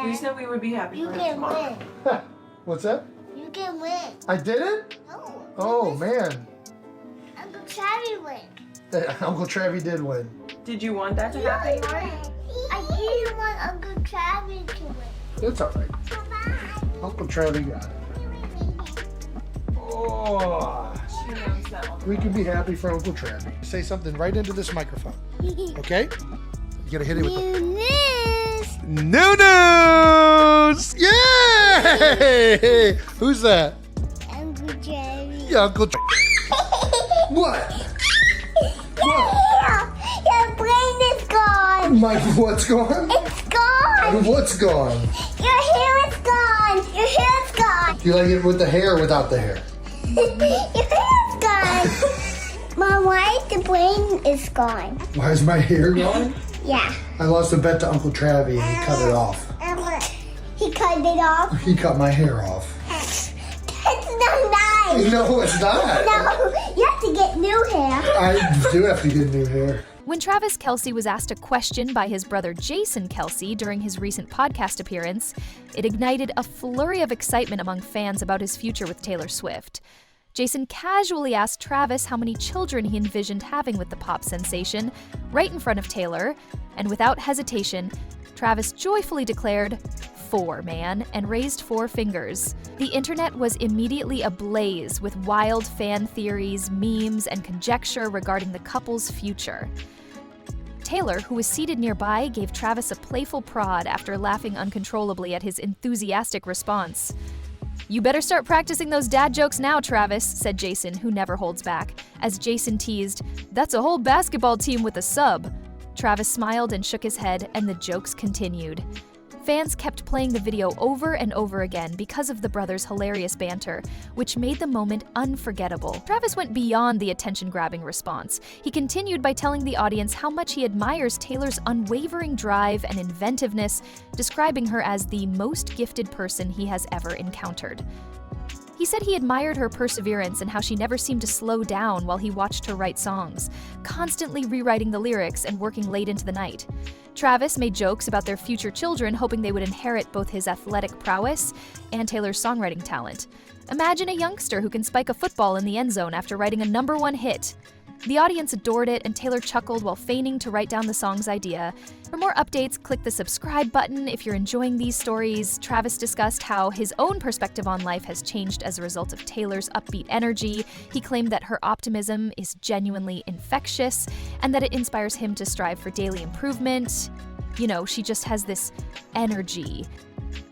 We said we would be happy for him tomorrow. Win. What's that? You can win. I did it? No. Oh, man. Uncle Travi win. Uncle Travi did win. Did you want that to happen, right? I didn't want Uncle Travi to win. It's all right. Bye-bye. Uncle Travi got it. Oh, She knows that one. we can be happy for Uncle Travi. Say something right into this microphone, okay? You gotta hit it with the... New news! Yay! Who's that? Uncle Travi. Yeah, Uncle Travi. What? What? Your brain is gone. My, what's gone? It's gone. What's gone? Your hair is gone. Your hair is gone. Do you like it with the hair or without the hair? Your hair is gone. Mom, why the brain is gone? Why is my hair gone? Yeah. I lost a bet to Uncle Travi and he cut it off. He cut it off. He cut my hair off. That's not nice. No, it's not. No, you have to get new hair. I do have to get new hair. When Travis Kelce was asked a question by his brother Jason Kelce during his recent podcast appearance, it ignited a flurry of excitement among fans about his future with Taylor Swift. Jason casually asked Travis how many children he envisioned having with the pop sensation, right in front of Taylor, and without hesitation, Travis joyfully declared, 4, man, and raised 4 fingers. The internet was immediately ablaze with wild fan theories, memes, and conjecture regarding the couple's future. Taylor, who was seated nearby, gave Travis a playful prod after laughing uncontrollably at his enthusiastic response. "You better start practicing those dad jokes now, Travis," said Jason, who never holds back, as Jason teased, "That's a whole basketball team with a sub." Travis smiled and shook his head, and the jokes continued. Fans kept playing the video over and over again because of the brothers' hilarious banter, which made the moment unforgettable. Travis went beyond the attention-grabbing response. He continued by telling the audience how much he admires Taylor's unwavering drive and inventiveness, describing her as the most gifted person he has ever encountered. He said he admired her perseverance and how she never seemed to slow down while he watched her write songs, constantly rewriting the lyrics and working late into the night. Travis made jokes about their future children, hoping they would inherit both his athletic prowess and Taylor's songwriting talent. Imagine a youngster who can spike a football in the end zone after writing a #1 hit. The audience adored it, and Taylor chuckled while feigning to write down the song's idea. For more updates, click the subscribe button. If you're enjoying these stories, Travis discussed how his own perspective on life has changed as a result of Taylor's upbeat energy. He claimed that her optimism is genuinely infectious, and that it inspires him to strive for daily improvement. You know, she just has this energy.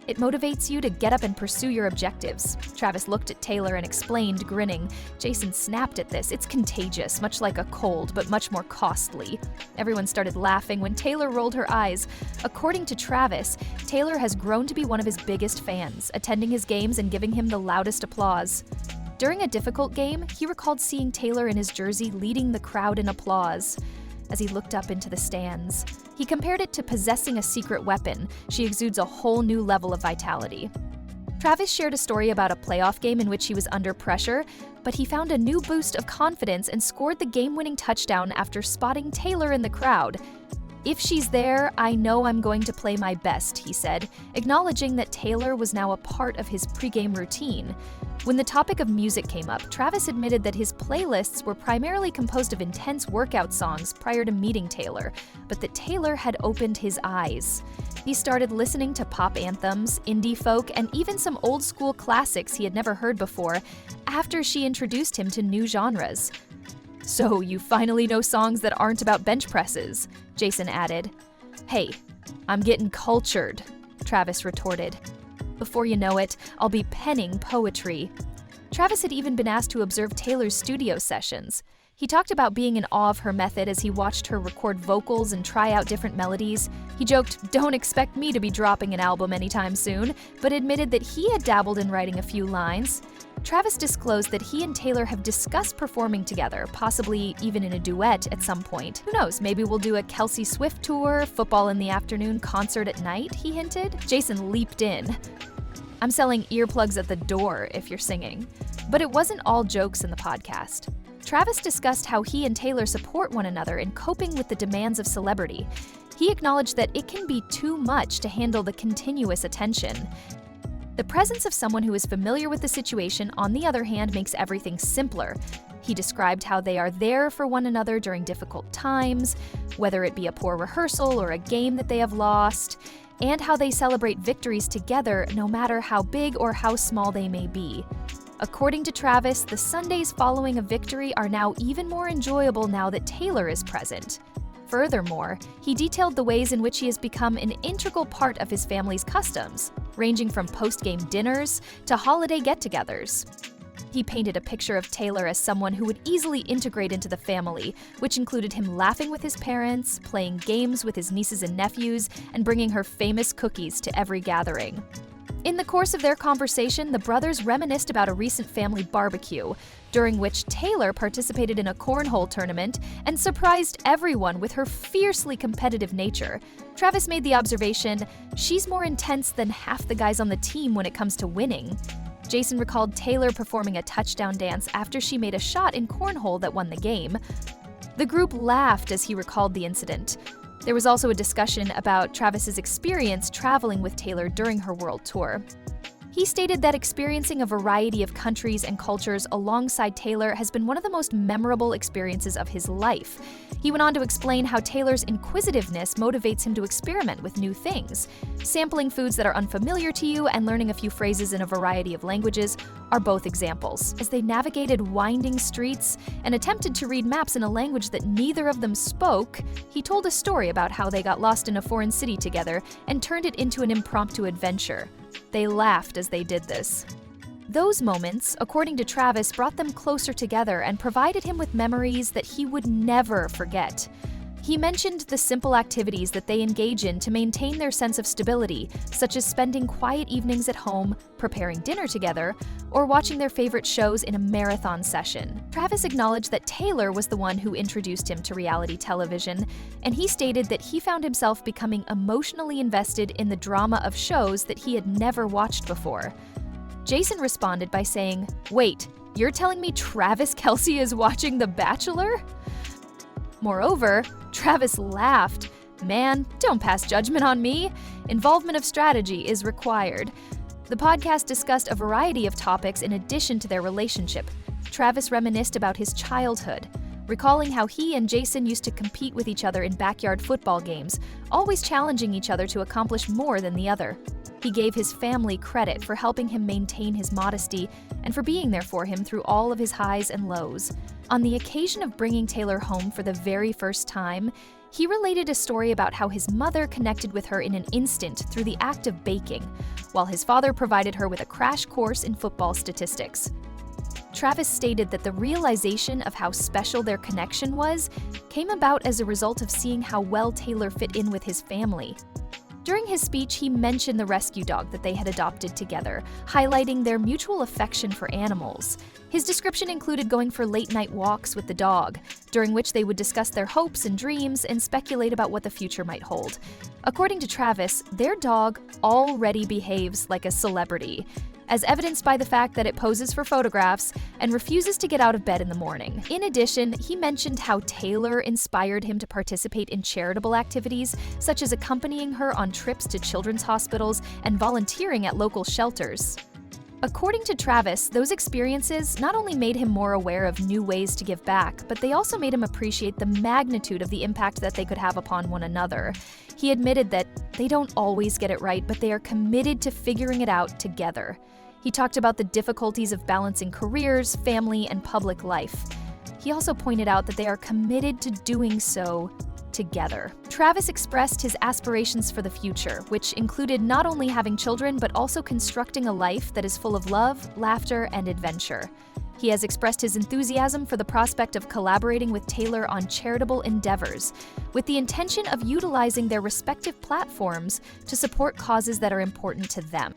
It motivates you to get up and pursue your objectives. Travis looked at Taylor and explained, grinning. Jason snapped at this. It's contagious, much like a cold, but much more costly. Everyone started laughing when Taylor rolled her eyes. According to Travis, Taylor has grown to be one of his biggest fans, attending his games and giving him the loudest applause. During a difficult game, he recalled seeing Taylor in his jersey leading the crowd in applause. As he looked up into the stands, he compared it to possessing a secret weapon. She exudes a whole new level of vitality. Travis shared a story about a playoff game in which he was under pressure, but he found a new boost of confidence and scored the game-winning touchdown after spotting Taylor in the crowd. "If she's there, I know I'm going to play my best," he said, acknowledging that Taylor was now a part of his pregame routine. When the topic of music came up, Travis admitted that his playlists were primarily composed of intense workout songs prior to meeting Taylor, but that Taylor had opened his eyes. He started listening to pop anthems, indie folk, and even some old-school classics he had never heard before after she introduced him to new genres. "So you finally know songs that aren't about bench presses," Jason added. "Hey, I'm getting cultured," Travis retorted. "Before you know it, I'll be penning poetry." Travis had even been asked to observe Taylor's studio sessions. He talked about being in awe of her method as he watched her record vocals and try out different melodies. He joked, "Don't expect me to be dropping an album anytime soon," but admitted that he had dabbled in writing a few lines. Travis disclosed that he and Taylor have discussed performing together, possibly even in a duet at some point. Who knows, maybe we'll do a Kelce Swift tour, football in the afternoon, concert at night, he hinted. Jason leaped in. "I'm selling earplugs at the door if you're singing." But it wasn't all jokes in the podcast. Travis discussed how he and Taylor support one another in coping with the demands of celebrity. he acknowledged that it can be too much to handle the continuous attention. The presence of someone who is familiar with the situation, on the other hand, makes everything simpler. He described how they are there for one another during difficult times, whether it be a poor rehearsal or a game that they have lost, and how they celebrate victories together no matter how big or how small they may be. According to Travis, the Sundays following a victory are now even more enjoyable now that Taylor is present. Furthermore, he detailed the ways in which he has become an integral part of his family's customs, ranging from post-game dinners to holiday get-togethers. He painted a picture of Taylor as someone who would easily integrate into the family, which included him laughing with his parents, playing games with his nieces and nephews, and bringing her famous cookies to every gathering. In the course of their conversation, the brothers reminisced about a recent family barbecue, during which Taylor participated in a cornhole tournament and surprised everyone with her fiercely competitive nature. Travis made the observation, "She's more intense than half the guys on the team when it comes to winning." Jason recalled Taylor performing a touchdown dance after she made a shot in cornhole that won the game. The group laughed as he recalled the incident. There was also a discussion about Travis's experience traveling with Taylor during her world tour. He stated that experiencing a variety of countries and cultures alongside Taylor has been one of the most memorable experiences of his life. He went on to explain how Taylor's inquisitiveness motivates him to experiment with new things. Sampling foods that are unfamiliar to you and learning a few phrases in a variety of languages are both examples. As they navigated winding streets and attempted to read maps in a language that neither of them spoke, he told a story about how they got lost in a foreign city together and turned it into an impromptu adventure. They laughed as they did this. Those moments, according to Travis, brought them closer together and provided him with memories that he would never forget. He mentioned the simple activities that they engage in to maintain their sense of stability, such as spending quiet evenings at home, preparing dinner together, or watching their favorite shows in a marathon session. Travis acknowledged that Taylor was the one who introduced him to reality television, and he stated that he found himself becoming emotionally invested in the drama of shows that he had never watched before. Jason responded by saying, "Wait, you're telling me Travis Kelce is watching The Bachelor?" Moreover, Travis laughed. "Man, don't pass judgment on me. Involvement of strategy is required." The podcast discussed a variety of topics in addition to their relationship. Travis reminisced about his childhood, recalling how he and Jason used to compete with each other in backyard football games, always challenging each other to accomplish more than the other. He gave his family credit for helping him maintain his modesty and for being there for him through all of his highs and lows. On the occasion of bringing Taylor home for the very first time, he related a story about how his mother connected with her in an instant through the act of baking, while his father provided her with a crash course in football statistics. Travis stated that the realization of how special their connection was came about as a result of seeing how well Taylor fit in with his family. During his speech, he mentioned the rescue dog that they had adopted together, highlighting their mutual affection for animals. His description included going for late-night walks with the dog, during which they would discuss their hopes and dreams and speculate about what the future might hold. According to Travis, their dog already behaves like a celebrity, as evidenced by the fact that it poses for photographs and refuses to get out of bed in the morning. In addition, he mentioned how Taylor inspired him to participate in charitable activities, such as accompanying her on trips to children's hospitals and volunteering at local shelters. According to Travis, those experiences not only made him more aware of new ways to give back, but they also made him appreciate the magnitude of the impact that they could have upon one another. He admitted that they don't always get it right, but they are committed to figuring it out together. He talked about the difficulties of balancing careers, family, and public life. He also pointed out that they are committed to doing so together. Travis expressed his aspirations for the future, which included not only having children, but also constructing a life that is full of love, laughter, and adventure. He has expressed his enthusiasm for the prospect of collaborating with Taylor on charitable endeavors, with the intention of utilizing their respective platforms to support causes that are important to them.